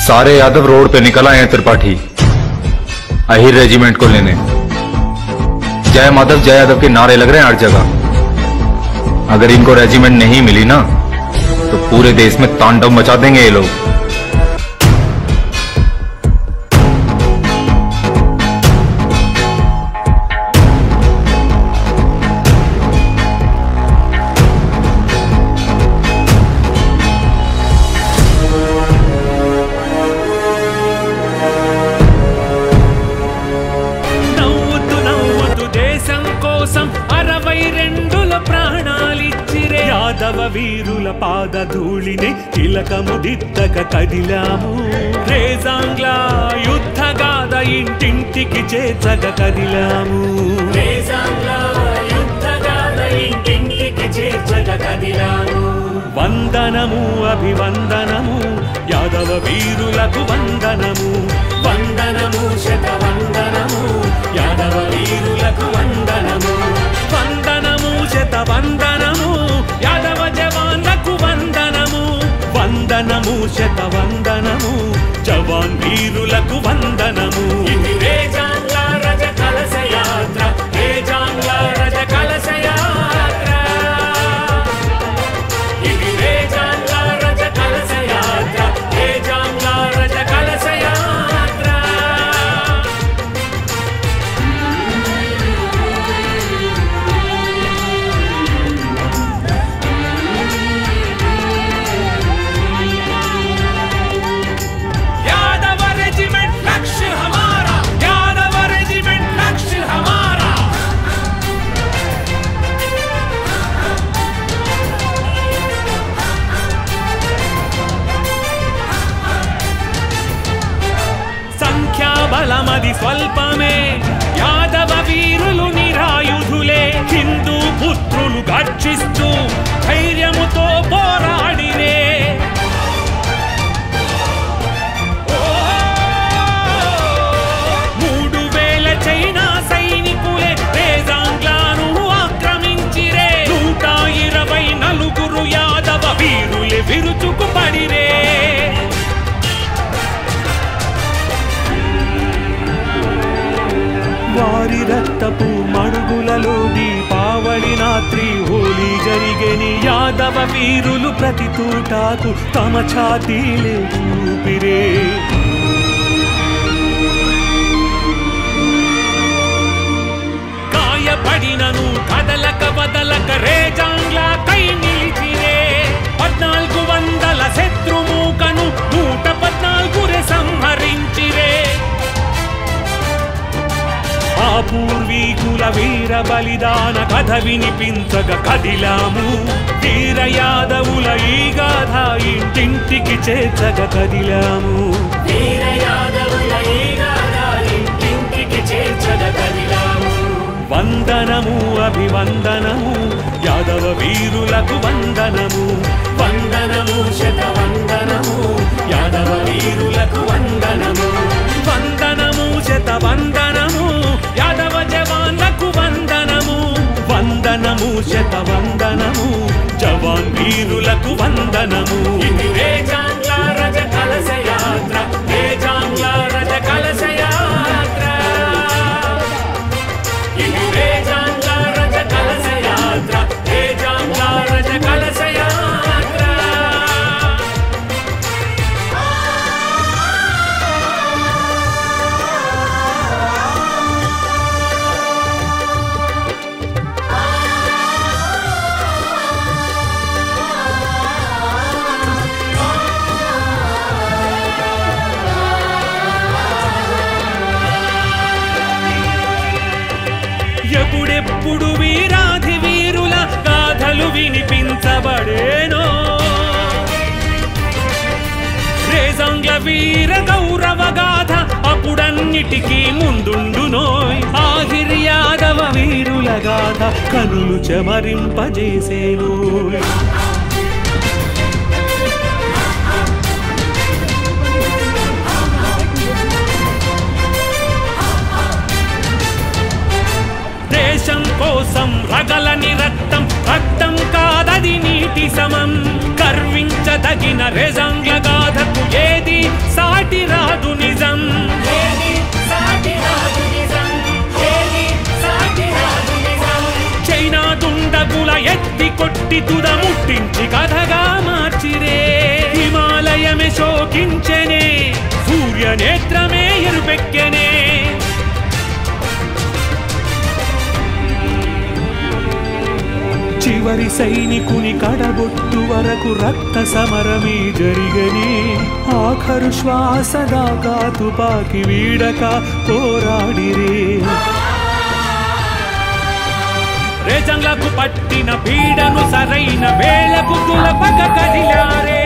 सारे यादव रोड पे निकल आए हैं त्रिपाठी अहिर रेजिमेंट को लेने। जय माधव जय यादव के नारे लग रहे हैं हर जगह। अगर इनको रेजिमेंट नहीं मिली ना तो पूरे देश में तांडव मचा देंगे ये लोग। యాదవ వీరుల పాదధూళిని తిలకముదిద్దక కదిలాము రేజాంగ్ల యుద్ధగాథ ఇంటింటికి చేర్చగ కదిలాము రేజాంగ్ల యుద్ధగాథ ఇంటింటికి చేర్చగ కదిలాము వందనము అభివందనము యాదవ వీరులకు వందనము వందనము శతవందనము యాదవ వీరులకు వందనము వందనము శతవందనము యాదవ జవాన్లకు వందనము వందనము శతవందనము జవాన్ వీరులకు వందనము ఇది రేజాంగ్ల రజ కలశ యాత్ర రేజాంగ్ల రజ కలశ యాత్ర ఇది రేజాంగ్ల రజ కలశ యాత్ర రేజాంగ్ల రజ కలశ యాత్ర బలమది స్వల్పమే యాదవ వీరులు నిరాయుధులే హిందూ పుత్రులు గర్జిస్తూ ధైర్యముతో పోరాడిరే 3000 చైనా సైనికులే రేజాంగ్లను ఆక్రమించిరే 124 యాదవ వీరులే విరుచుకు పడిరే వారి రక్తపు మడుగులలో దీపావళి రాత్రి హోలీ జరిగేని యాదవ వీరులు ప్రతి తూటాకు తమ ఛాతీలే ఊపిరే గాయపడినను కదలక వదలక రేజాంగ్ల కై నిలిచిరే 1400 శత్రుమూకను 114 సంహరించిరే ఆ పూర్వీకుల వీర బలిదాన కథ వినిపించగ కదిలాము వీర యాదవుల ఈ గాథ ఇంటింటికి చేర్చగ కదిలాము వీర యాదవుల ఈ గాథ ఇంటింటికి చేర్చగ కదిలాము వందనము అభివందనము యాదవ వీరులకు వందనము వందనము శతవందనము యాదవ వీరులకు వందనము వందనము శతవందనము యాదవ జవాన్లకు వందనము వందనము శతవందనము జవాన్ వీరులకు వందనము ఇది రేజాంగ్ల రజ కలశ యాత్ర రేజాంగ్ల రజ కలశ యాత్ర ఇది రేజాంగ్ల రజ కలశ యాత్ర రేజాంగ్ల రజ కలశ యాత్ర ఎప్పుడెప్పుడు వీరాధి వీరుల గాథలు వినిపించబడేనో రేజాంగ్ల వీర గౌరవ గాథ అప్పుడన్నిటికీ ముందుండునోయ్ ఆహిర్ యాదవ వీరుల గాథ కనులు చెమరింపజేసేను దేశం కోసం రగలని రక్తం రక్తం కాదది నీటి సమం గర్వించదగిన రేజాంగ్ల గాథకు ఏది సాటి కొట్టి తుద ముట్టించి కథగా మార్చిరే హిమాలయమే శోకించెనే సూర్య నేత్రమే ఎరుపెక్కెనే చివరి సైనికుని కడబొట్టు వరకు రక్త సమరమే జరిగనే ఆఖరు శ్వాస దాకా తుపాకి వీడక పోరాడిరే రేజంగ్లకు పట్టిన పీడను సరైన వేళకు తులపక కదిలారే